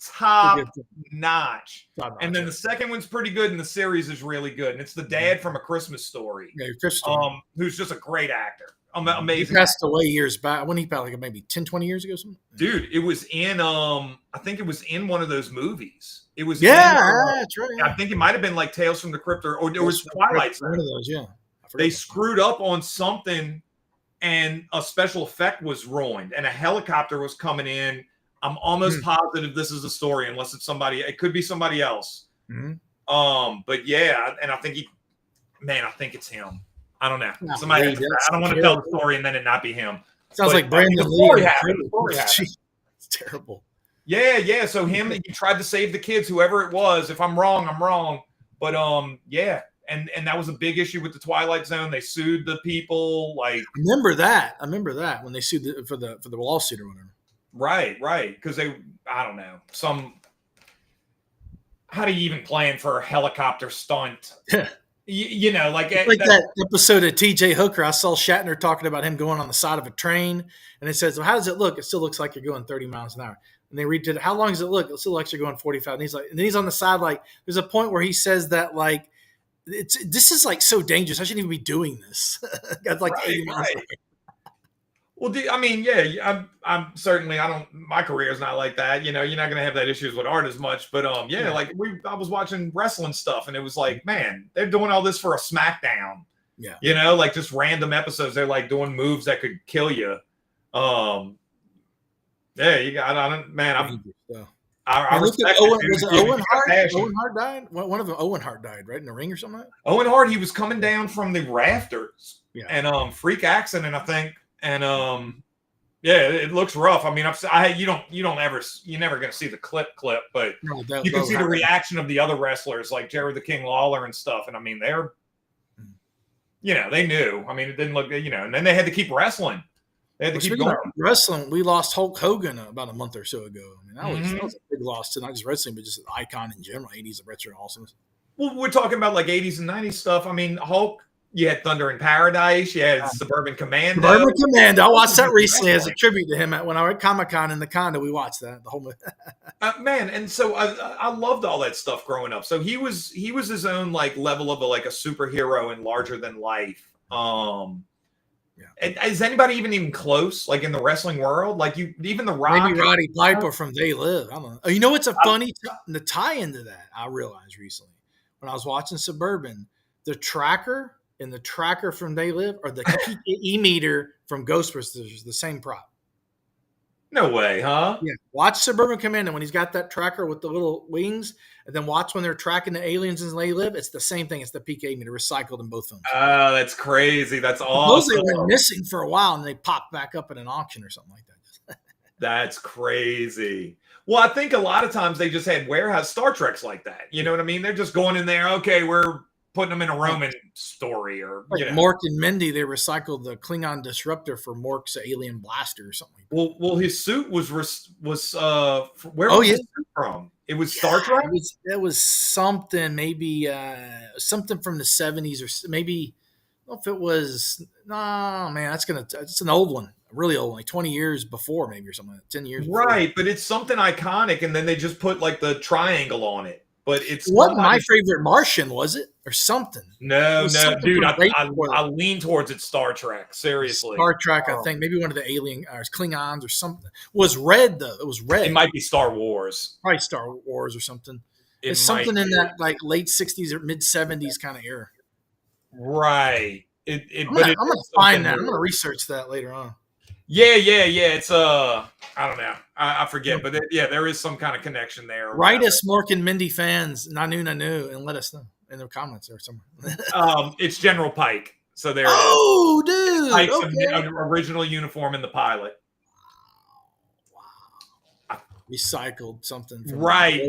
top notch. And then the second one's pretty good, and the series is really good. And it's the dad from A Christmas Story. Yeah, Christmas Story. Who's just a great actor. Amazing. He passed away years back. When he passed, like maybe 10, 20 years ago, something. Dude, it was in I think it was in one of those movies. It was that's right. I think it might have been like Tales from the Crypt or it was Twilight Zone. One of those, yeah. They screwed up on something and a special effect was ruined and a helicopter was coming in. I'm almost positive this is a story, unless it's somebody. It could be somebody else. But yeah, and I think I think it's him. I don't know. Somebody. I don't want to tell the story and then it not be him. Sounds like Brandon Lee. It's terrible. Yeah. So he tried to save the kids, whoever it was. If I'm wrong, I'm wrong. But yeah. And that was a big issue with the Twilight Zone. They sued the people. Like, I remember that when they sued for the lawsuit or whatever. Right. Because I don't know, how do you even plan for a helicopter stunt? Like that episode of T.J. Hooker. I saw Shatner talking about him going on the side of a train, and it says, "Well, how does it look? It still looks like you're going 30 miles an hour." And they read it. How long does it look? It still looks like you're going 45. And then he's on the side. Like, there's a point where he says that like, this is like so dangerous. I shouldn't even be doing this. Got like 80 miles an hour. Well, I'm certainly, my career is not like that. You're not going to have that issues with art as much, but I was watching wrestling stuff and it was like, man, they're doing all this for a SmackDown. Yeah. Like just random episodes. They're like doing moves that could kill you. Yeah, you got, man, I respect Owen Hart. Owen Hart died. One of them, Owen Hart died, right, in the ring or something. Like that? Owen Hart, he was coming down from the rafters, and freak accident, I think, and it looks rough. I mean, you're never gonna see the clip, but you can see the reaction of the other wrestlers like Jerry the King Lawler and stuff, and I mean, they're, they knew. I mean, it didn't look, and then they had to keep wrestling. They had to keep going. Wrestling, we lost Hulk Hogan about a month or so ago. I mean, that was a big loss to not just wrestling, but just an icon in general. 80s of retro awesomeness. Well, we're talking about like 80s and 90s stuff. I mean, Hulk, you had Thunder in Paradise, you had Suburban Commando. I watched that recently as a tribute to him. When I were at Comic-Con in the condo, we watched that, the whole movie. Man, and so I loved all that stuff growing up. So he was his own like level of a superhero and larger than life. And is anybody even close, like in the wrestling world? Like even The Rock? Maybe Roddy Piper from They Live. I don't know. You know what's a funny the tie into that? I realized recently when I was watching Suburban, the tracker and the tracker from They Live are the PKE meter from Ghostbusters, the same prop. No way, huh? Yeah. Watch Suburban Commando when he's got that tracker with the little wings, and then watch when they're tracking the aliens in They Live. It's the same thing. It's the PKE meter recycled in both films. Oh, that's crazy. That's awesome. Those went missing for a while, and they popped back up at an auction or something like that. That's crazy. Well, I think a lot of times they just had warehouse Star Treks like that. You know what I mean? They're just going in there. Okay, we're putting them in a Roman story, or like Mork and Mindy. They recycled the Klingon disruptor for Mork's alien blaster or something like that. Well, his suit was where was his suit from? It was Star Trek. It was something, maybe something from the 70s, or maybe I don't know if it was. No, man, it's an old one. Really old, like 20 years before, maybe, or something like that, 10 years before. Right, but it's something iconic, and then they just put like the triangle on it. But it wasn't my favorite Martian, was it? Or something? No, dude, I lean towards it Star Trek, seriously. Star Trek, I think. Maybe one of the alien or Klingons or something. Was red, though. It was red. It might be Star Wars. Probably Star Wars or something. It's something in that like late 60s or mid 70s kind of era. Right. I'm gonna find that. I'm gonna research that later on. Yeah. It's I don't know. I forget, but there is some kind of connection there. Write us, Mork and Mindy fans, Nanu, and let us know in the comments or somewhere. It's General Pike. So there. Oh, dude! Pike's original uniform in the pilot. Wow. Recycled something. Right.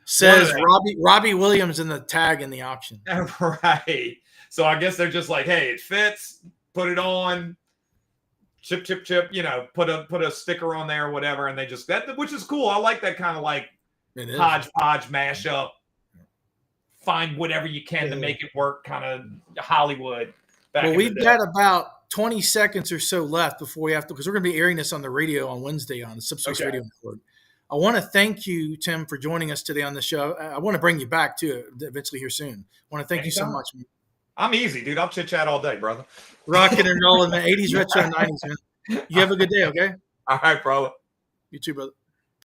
Says Robbie Williams in the tag in the auction. Right. So I guess they're just like, hey, it fits. Put it on. Chip, put a sticker on there or whatever, and they just which is cool. I like that kind of like hodgepodge mashup. Find whatever you can to make it work, kind of Hollywood. Well, we've got about 20 seconds or so left before we have to, because we're going to be airing this on the radio on Wednesday on the Subspace Radio Network. I want to thank you, Tim, for joining us today on the show. I want to bring you back too eventually here soon. I want to thank you so much. I'm easy, dude. I'll chit chat all day, brother. Rocking and rolling, man. 80s retro and 90s, man. You have a good day, okay? All right, brother. You too, brother.